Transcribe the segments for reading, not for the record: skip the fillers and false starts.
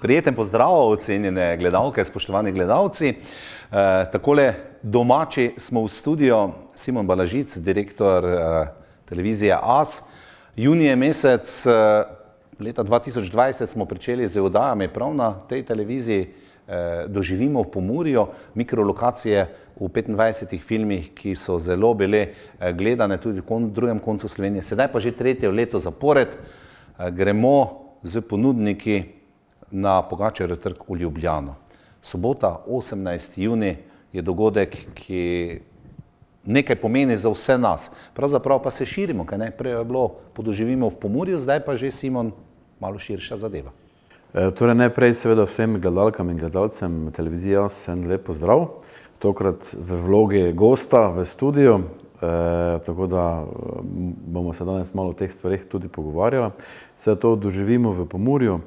Prijeten pozdrav, ocenjene gledalke, spoštovani gledalci. Takole domači smo v studiu, Simon Balažic, direktor televizije AS. Junij je mesec leta 2020 smo pričeli z oddajami prav na tej televiziji. Doživimo v Pomurju, mikrolokacije v 25 filmih, ki so zelo bile gledane tudi v drugem koncu Slovenije. Sedaj pa že tretje leto zapored gremo z ponudniki na Pogačarjev trg v Ljubljano. Sobota, 18. junij, je dogodek, ki nekaj pomeni za vse nas. Pravzaprav pa se širimo, kaj ne? Prej je bilo Podoživimo v Pomurju, zdaj pa že, Simon, malo širša zadeva. Torej najprej seveda vsem gledalkam in gledalcem televizije AS en lep pozdrav. Tokrat v vlogi gosta v studiu, tako da bomo se danes malo o teh stvarih tudi pogovarjali. Vse to doživimo v Pomurju.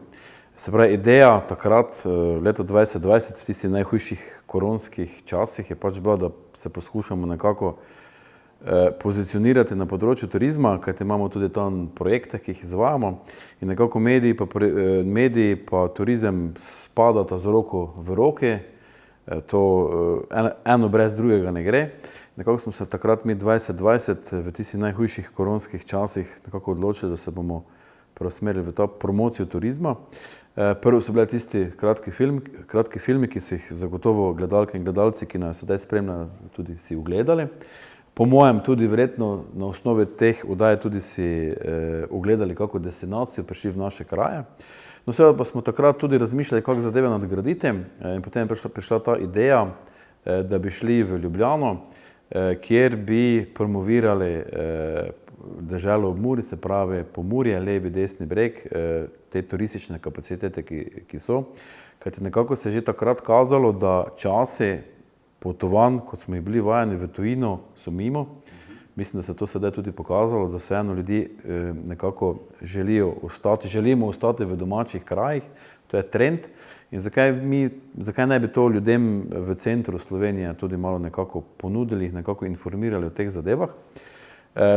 Se pravi, ideja takrat, leto 2020, v tistih najhujših koronskih časih je pač bila, da se poskušamo nekako pozicionirati na področju turizma, kajti imamo tudi tam projekte, ki jih izvajamo in nekako mediji pa turizem spadata z roko v roki, to eno brez drugega ne gre. Nekako smo se takrat mi 2020 v tistih najhujših koronskih časih nekako odločili, da se bomo preusmerili v ta promocijo turizma. Prvo so bile tisti kratki filmi, ki so jih zagotovo gledalke in gledalci, ki nas sedaj spremljajo, tudi si ogledali. Po mojem tudi verjetno na osnovi teh oddaj tudi si ogledali kako destinacijo, prišli v naše kraje. No seveda pa smo takrat tudi razmišljali, kako zadeve nadgraditi in potem je prišla ta ideja, da bi šli v Ljubljano, kjer bi promovirali deželo ob Muri, se pravi Pomurje, levi, desni breg, te turistične kapacitete, ki so. Kajti nekako se je že takrat kazalo, da časi potovanj, kot smo jih bili vajeni v tujino, so mimo. Mislim, da se to sedaj tudi pokazalo, da se eno ljudi nekako želimo ostati v domačih krajih. To je trend. In zakaj ne bi to ljudem v centru Slovenije tudi malo nekako ponudili, nekako informirali o teh zadevah.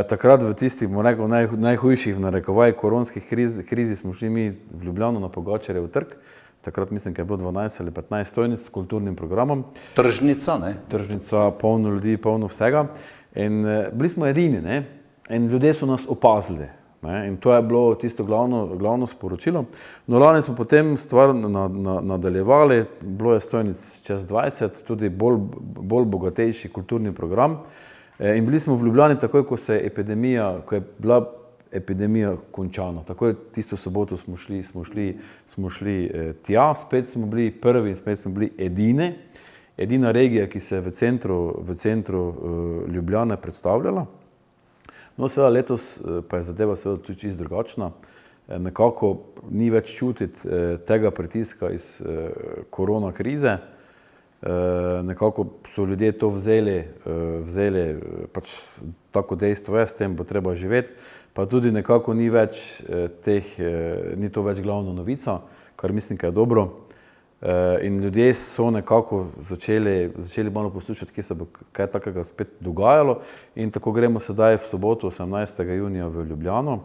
Takrat v tistih, najhujših v narekovaj koronskih krizi smo šli mi v Ljubljano na Pogačarjev trg. Takrat mislim, da je bilo 12 ali 15 stojnic s kulturnim programom. Tržnica, ne? Tržnica, polno ljudi, polno vsega. In bili smo edini, ne? In ljudje so nas opazili. Ne? In to je bilo tisto glavno sporočilo. No, lani smo potem stvar nadaljevali, bilo je stojnic čez 20, tudi bolj bogatejši kulturni program. In bili smo v Ljubljani takoj, ko je bila epidemija končana. Takoj tisto soboto smo šli tja, spet smo bili prvi in spet smo bili edina regija, ki se je v centru Ljubljane predstavljala. No, seveda letos pa je zadeva seveda tudi čisto drugačna. Nekako ni več čutiti tega pritiska iz korona krize. Nekako so ljudje to vzeli pač tako dejstvo je, s tem bo treba živeti, pa tudi nekako ni to več glavna novica, kar mislim, da je dobro. In ljudje so nekako začeli malo poslušati, kje se bo kaj takega spet dogajalo in tako gremo sedaj v soboto 18. junija v Ljubljano,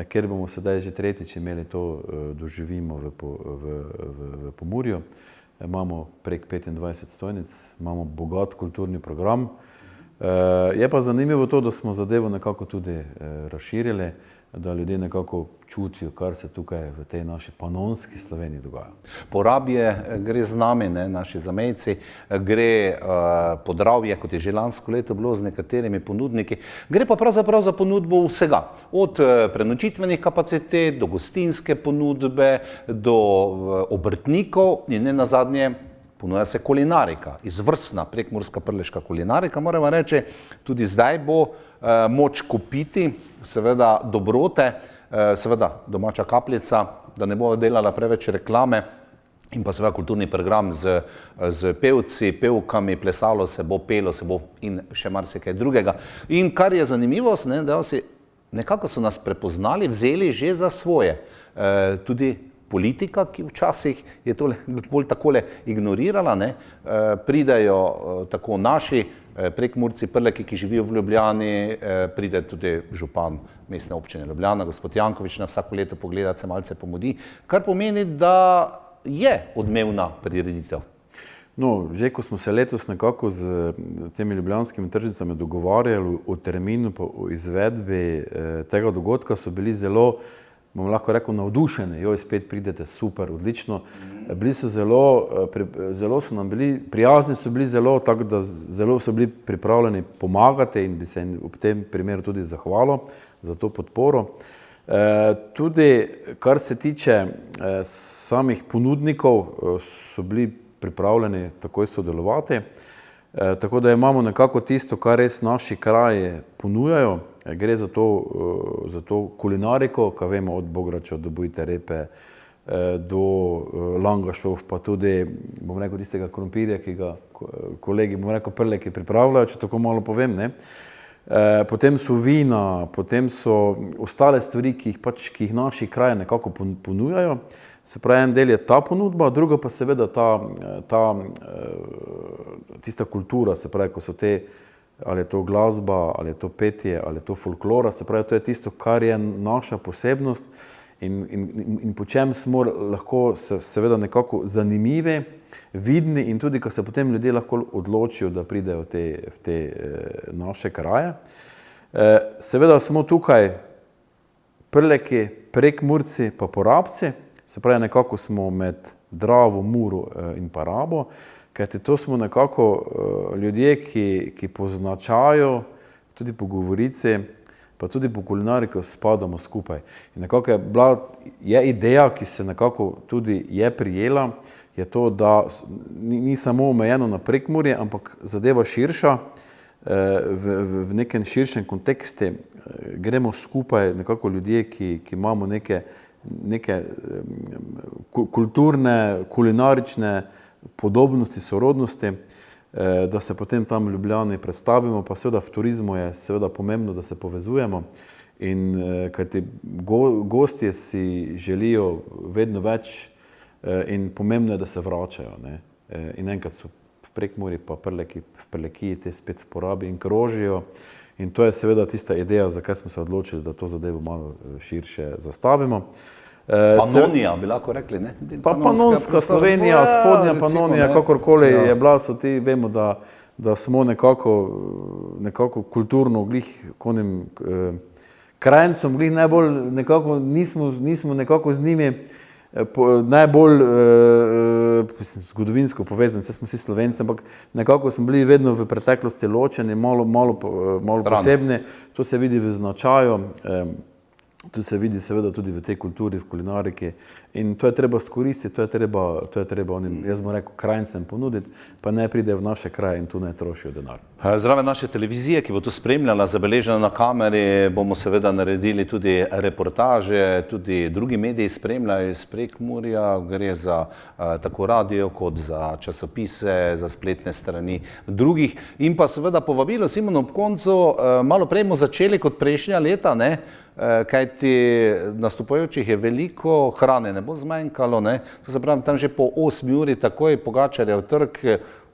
kjer bomo sedaj že tretjič imeli to doživimo v Pomurju. Imamo prek 25 stojnic, imamo bogat kulturni program. Je pa zanimivo to, da smo zadevo nekako tudi razširili, da ljudje nekako čutijo, kar se tukaj v tej naši panonski Sloveniji dogaja. Porabje gre z nami, naši zamejci, gre Podravje, kot je že lansko leto bilo z nekaterimi ponudniki, gre pa pravzaprav za ponudbo vsega, od prenočitvenih kapacitet do gostinske ponudbe, do obrtnikov in ne nazadnje ponuja se kulinarika, izvrstna prekmurska prleška kulinarika, moramo reči, tudi zdaj bo moč kupiti, seveda dobrote, seveda domača kapljica, da ne bo delala preveč reklame in pa seveda kulturni program z pevci, pevkami, plesalo se bo, pelo se bo in še marsikaj drugega. In kar je zanimivost, da nekako so nas prepoznali, vzeli že za svoje, tudi politika, ki včasih je to bolj takole ignorirala, pridejo tako naši Prekmurci, Prleki, ki živijo v Ljubljani, pride tudi župan mestne občine Ljubljana, gospod Janković, na vsako leto pogledati, se malce pomudi, kar pomeni, da je odmevna prireditev. No, že ko smo se letos nekako z temi ljubljanskimi tržnicami dogovarjali o terminu, pa o izvedbi tega dogodka, so bili zelo, bom lahko rekel, navdušeni. Joj, spet pridete, super, odlično. Bili so zelo so nam bili, prijazni so bili zelo, tako da zelo so bili pripravljeni pomagati in bi se jim v tem primeru tudi zahvalil za to podporo. Tudi, kar se tiče samih ponudnikov, so bili pripravljeni takoj sodelovati. Tako da imamo nekako tisto, kar res naši kraji ponujajo. Gre za to kulinariko, kaj vemo, od bograča do bujte repe, do langašov, pa tudi, bom rekel, tistega krompirja, ki ga kolegi, bom rekel, prleki pripravljajo, če tako malo povem, ne. Potem so vina, potem so ostale stvari, ki jih naši kraji nekako ponujajo. Se pravi, en del je ta ponudba, druga pa seveda tista kultura, se pravi, ko so ali je to glasba, ali je to petje, ali je to folklora, se pravi, to je tisto, kar je naša posebnost in po čem smo lahko seveda nekako zanimivi, vidni in tudi, ko se potem ljudje lahko odločijo, da pridejo v te naše kraje. Seveda smo tukaj Prleki, Prekmurci pa Porabci, se pravi, nekako smo med Dravo, Muro in pa Rabo, kajti to smo nekako ljudje, ki po značaju, tudi po govorici, pa tudi po kulinariki spadamo skupaj. In nekako je ideja, ki se nekako tudi je prijela, je to, da ni samo omejeno na Prekmurje, ampak zadeva širša, v nekem širšem kontekstu gremo skupaj nekako ljudje, ki imamo neke kulturne, kulinarične podobnosti, sorodnosti, da se potem tam v Ljubljani predstavimo, pa seveda v turizmu je seveda pomembno, da se povezujemo in kajti gostje si želijo vedno več in pomembno je, da se vračajo, ne. In enkrat so v Prekmurju pa v Prlekiji te spet v Porabi in krožijo. In to je seveda tista ideja, zakaj smo se odločili, da to zadevo malo širše zastavimo. Panonija, bi lahko rekli, ne? Panonska Slovenija, spodnja Panonija, kakorkoli je bila, vemo, da smo nekako kulturno glih konim krajncem, glih najbolj nekako nismo nekako z njimi najbolj zgodovinsko povezani, saj smo vsi Slovenci, ampak nekako smo bili vedno v preteklosti ločeni, malo posebni, to se vidi v značaju, to se vidi seveda tudi v tej kulturi, v kulinariki in to je treba izkoristiti, to je treba onim, jaz bom rekel, krajncem ponuditi, pa ne pride v naše kraje in tu ne trošijo denar. Zraven naše televizije, ki bo to spremljala, zabeležena na kameri, bomo seveda naredili tudi reportaže, tudi drugi mediji spremljajo iz Prekmurja, gre za tako radio kot za časopise, za spletne strani drugih in pa seveda povabilo, Simon, ob koncu, malo prej bomo začeli kot prejšnja leta, ne? Kajti nastopajočih je veliko, hrane ne bo zmanjkalo, ne? To se pravi, tam že po 8 uri takoj Pogačarjev trg,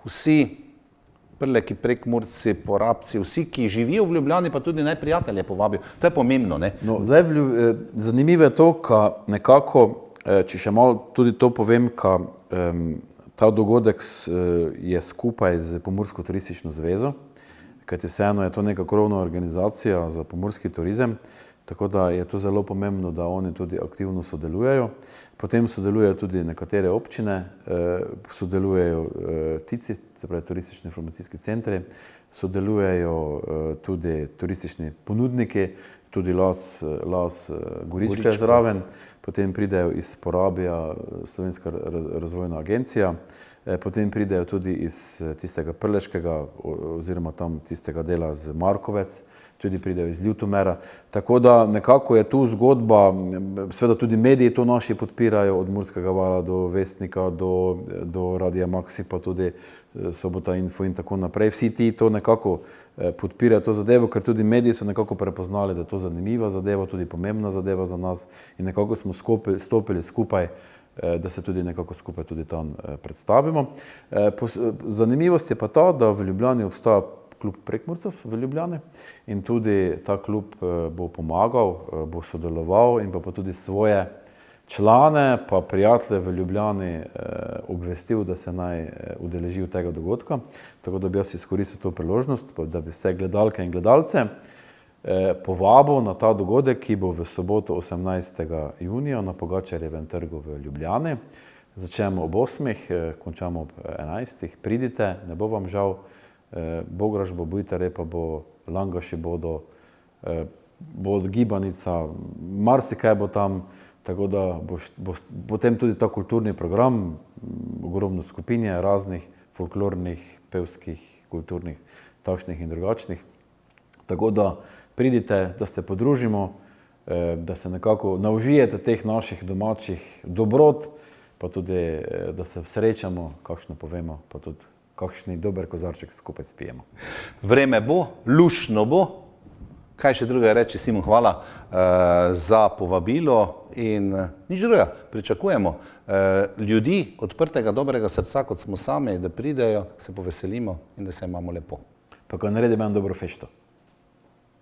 vsi Prleki, Prekmurci, Porabci, vsi, ki živijo v Ljubljani, pa tudi najprijatelje povabijo. To je pomembno, ne? No, zdaj, zanimivo je to, ka nekako, če še malo tudi to povem, ka ta dogodek je skupaj z Pomursko turistično zvezo, kajti vseeno je to neka krovna organizacija za pomurski turizem, tako da je to zelo pomembno, da oni tudi aktivno sodelujejo. Potem sodelujejo tudi nekatere občine, sodelujejo TIC-i, se pravi turistični informacijski centri, sodelujejo tudi turistični ponudniki, tudi Las Gorička je zraven, potem pridejo iz Porabija Slovenska razvojna agencija, potem pridejo tudi iz tistega prleškega oziroma tam tistega dela z Markovec, tudi pridejo iz Ljutomera. Tako da nekako je tu zgodba, seveda tudi mediji to naši podpirajo, od Murskega vala do Vestnika, do Radia Maxi, pa tudi Sobota Info in tako naprej. Vsi ti to nekako podpirajo to zadevo, ker tudi mediji so nekako prepoznali, da je to zanimiva zadeva, tudi pomembna zadeva za nas in nekako smo stopili skupaj, da se tudi nekako skupaj tudi tam predstavimo. Zanimivost je pa ta, da v Ljubljani obstaja klub Prekmurcev v Ljubljani in tudi ta klub bo pomagal, bo sodeloval in pa tudi člane pa prijatelje v Ljubljani obvestil, da se naj udeležijo tega dogodka. Tako da bi jaz izkoristil to priložnost, da bi vse gledalke in gledalce povabil na ta dogodek, ki bo v soboto 18. junija na Pogačarjevem trgu v Ljubljani. Začnemo ob 8, končamo ob 11. Pridite, ne bo vam žal, bograč bo, bujtare pa bo, langaši bodo, bo gibanica, marsikaj bo tam, tako da bo potem tudi ta kulturni program, ogromno skupinje raznih folklornih, pevskih, kulturnih, takšnih in drugačnih. Tako da pridite, da se podružimo, da se nekako naužijete teh naših domačih dobrot, pa tudi, da se srečamo, kakšno povemo, pa tudi kakšni dober kozarček skupaj spijemo. Vreme bo, luštno bo. Kaj še drugega reči, Simon, hvala za povabilo in nič drugega. Pričakujemo ljudi odprtega, dobrega srca, kot smo sami, da pridejo, se poveselimo in da se imamo lepo. Pa ko naredim eno dobro fešto.